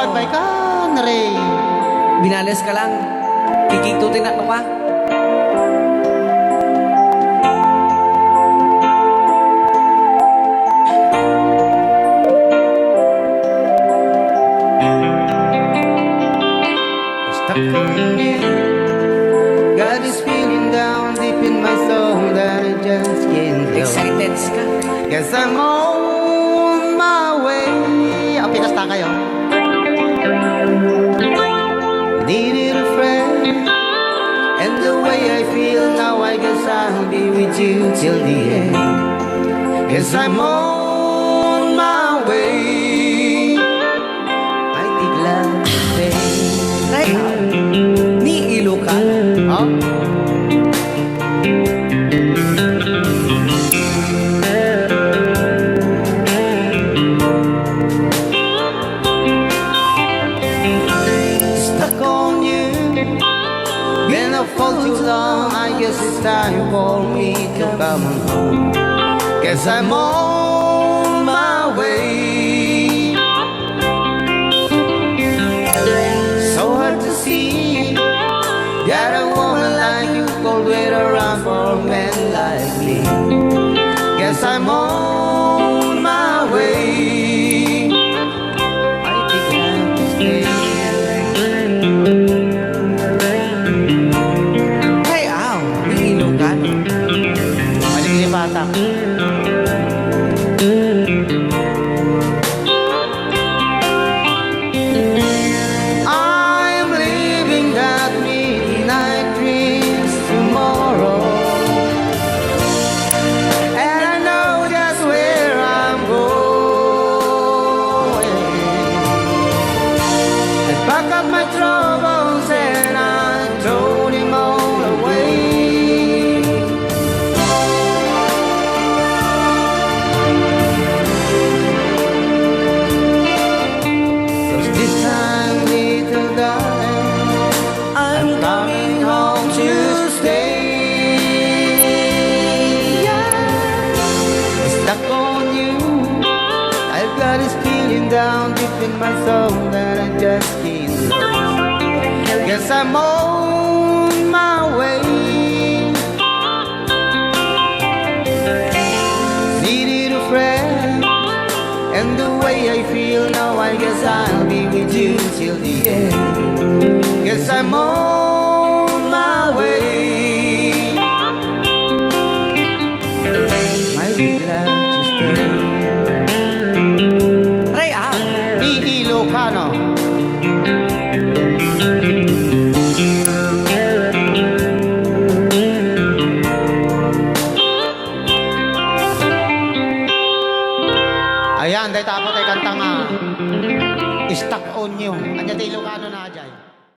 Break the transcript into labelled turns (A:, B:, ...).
A: proud by country.
B: Binales ka lang. Kikitutin na to ka.
A: Stuck on you. Got this feeling down deep in my soul that I just can't help.
B: Excited ka.
A: Guess I'm on my way. Pinasta kayo. Needed a friend, and the way I feel now, I guess I'll be with you till the end. Guess I'm on my way. Mighty glad to stay.
B: Right. Ni Ilocano.
A: Oh? Been up for too long, I guess it's time for me to come home. Guess I'm on my way. So hard to see that a woman like you could wait around for men like me. Guess I'm on my way. I'd be glad to stay. Malilipatak. I'm living that midnight dreams tomorrow, and I know just where I'm going. I pack up my troubles and I throw them all away. Got this feeling down deep in my soul that I just can't lose. Guess I'm on my way. Needed a friend, and the way I feel now, I guess I'll be with you till the end. Guess I'm on my way. I'll be glad to stay. Ilocano. Ayan, dahil tapos ay kantang stuck on you. Anya tayo Ilocano na dyan.